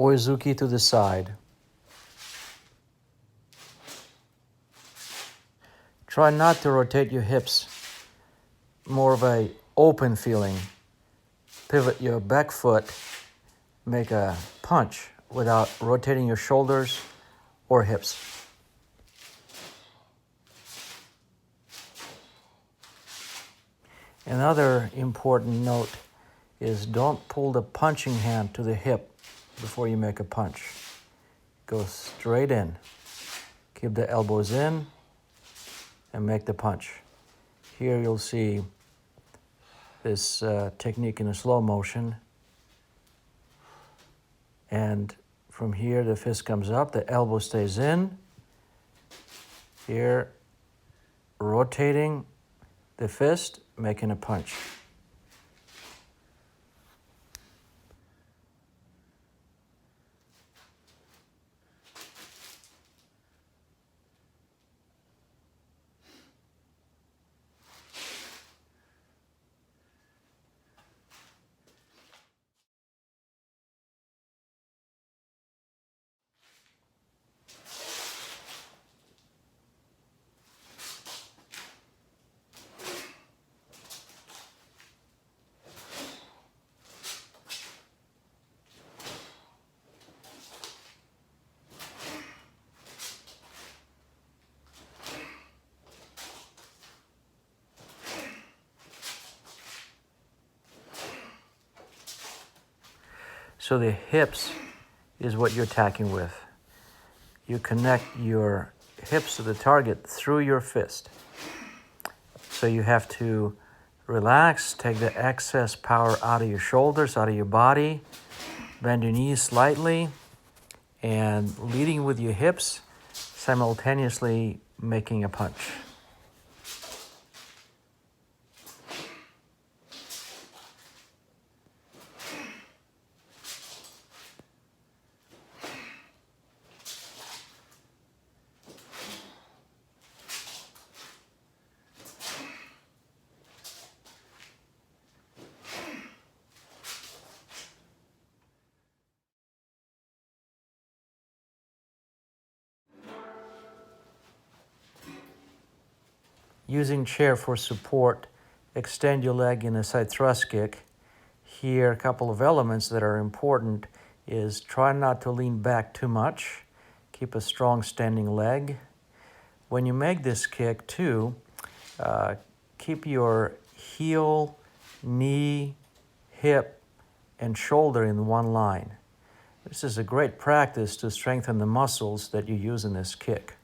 Oizuki to the side. Try not to rotate your hips, more of a open feeling. Pivot your back foot, make a punch without rotating your shoulders or hips. Another important note is don't pull the punching hand to the hip before you make a punch. Go straight in. Keep the elbows in and make the punch. Here you'll see this technique in a slow motion. And from here the fist comes up, the elbow stays in. Here, rotating the fist, making a punch. So the hips is what you're attacking with. You connect your hips to the target through your fist. So you have to relax, take the excess power out of your shoulders, out of your body, bend your knees slightly, and leading with your hips, simultaneously making a punch. Using chair for support, extend your leg in a side thrust kick. Here, a couple of elements that are important is try not to lean back too much. Keep a strong standing leg. When you make this kick too, keep your heel, knee, hip, and shoulder in one line. This is a great practice to strengthen the muscles that you use in this kick.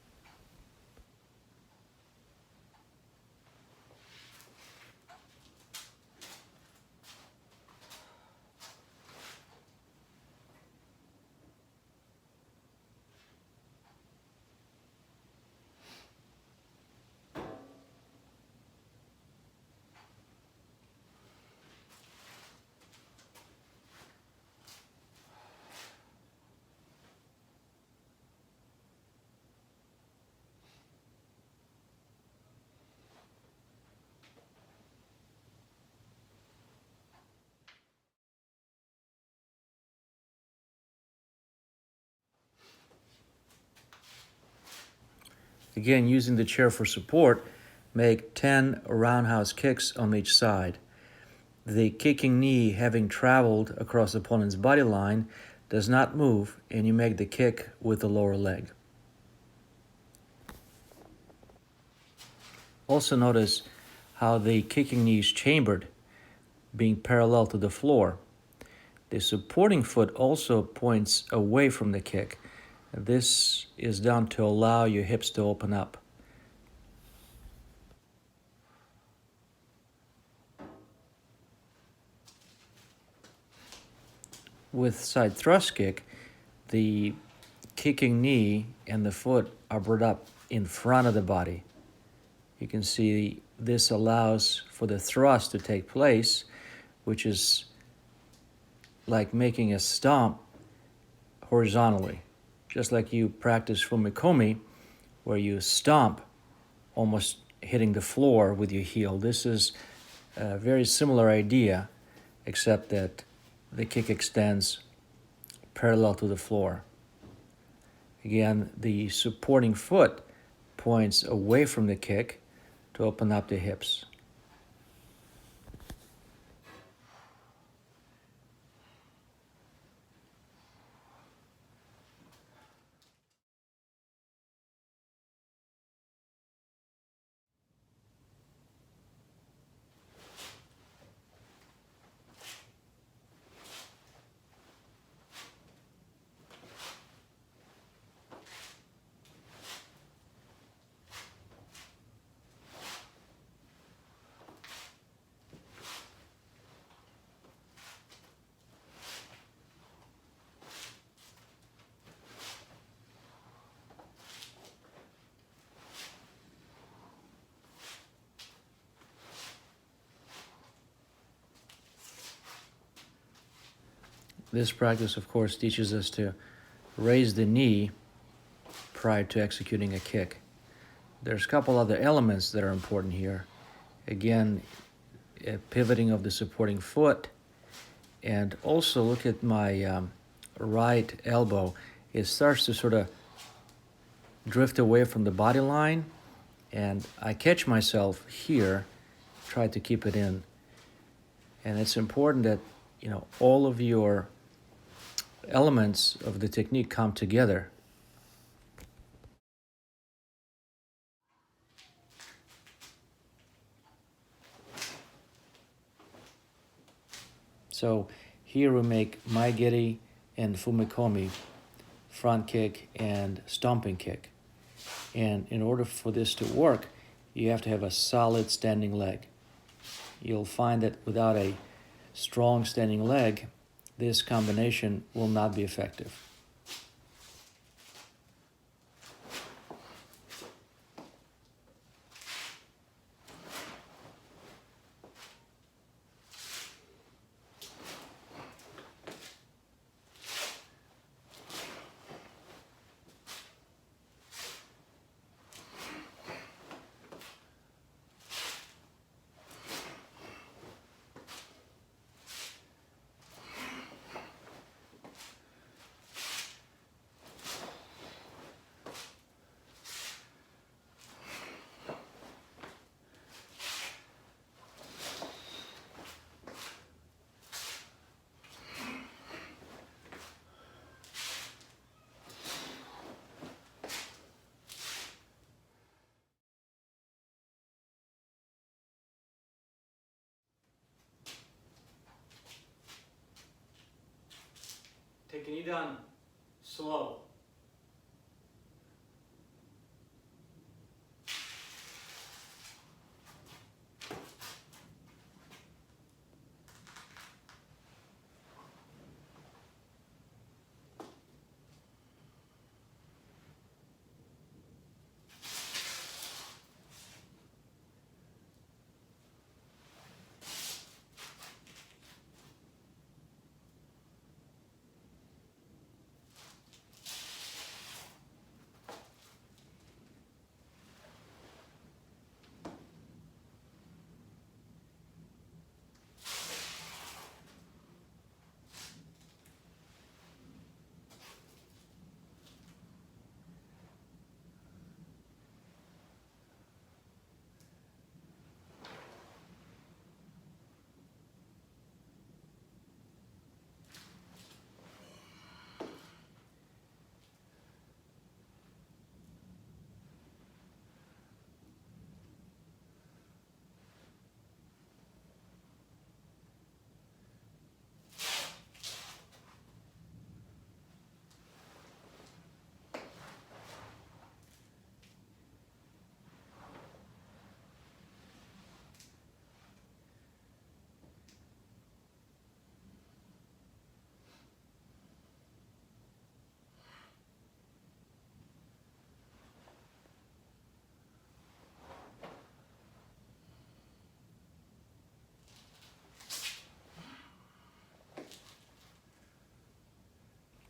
Again, using the chair for support, make 10 roundhouse kicks on each side. The kicking knee, having traveled across the opponent's body line, does not move, and you make the kick with the lower leg. Also notice how the kicking knee is chambered, being parallel to the floor. The supporting foot also points away from the kick. This is done to allow your hips to open up. With side thrust kick, the kicking knee and the foot are brought up in front of the body. You can see this allows for the thrust to take place, which is like making a stomp horizontally. Just like you practice fumikomi, where you stomp, almost hitting the floor with your heel. This is a very similar idea, except that the kick extends parallel to the floor. Again, the supporting foot points away from the kick to open up the hips. This practice, of course, teaches us to raise the knee prior to executing a kick. There's a couple other elements that are important here. Again, pivoting of the supporting foot, and also look at my right elbow. It starts to sort of drift away from the body line, and I catch myself here, try to keep it in. And it's important that, all of your elements of the technique come together. So here we make maigeri and fumikomi, front kick and stomping kick. And in order for this to work, you have to have a solid standing leg. You'll find that without a strong standing leg, this combination will not be effective. Tekki Nidan, slow.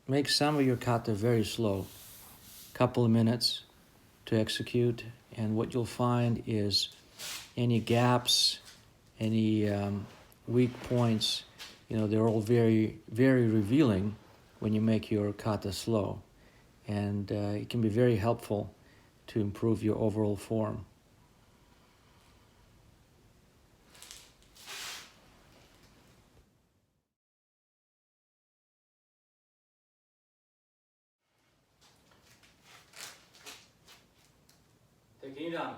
Make some of your kata very slow, couple of minutes to execute, and what you'll find is any gaps, any weak points, they're all very, very revealing when you make your kata slow. And it can be very helpful to improve your overall form. Tekki Nidan.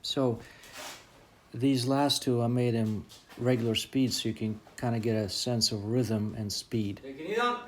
So these last two, I made them regular speed so you can kind of get a sense of rhythm and speed. Tekki Nidan.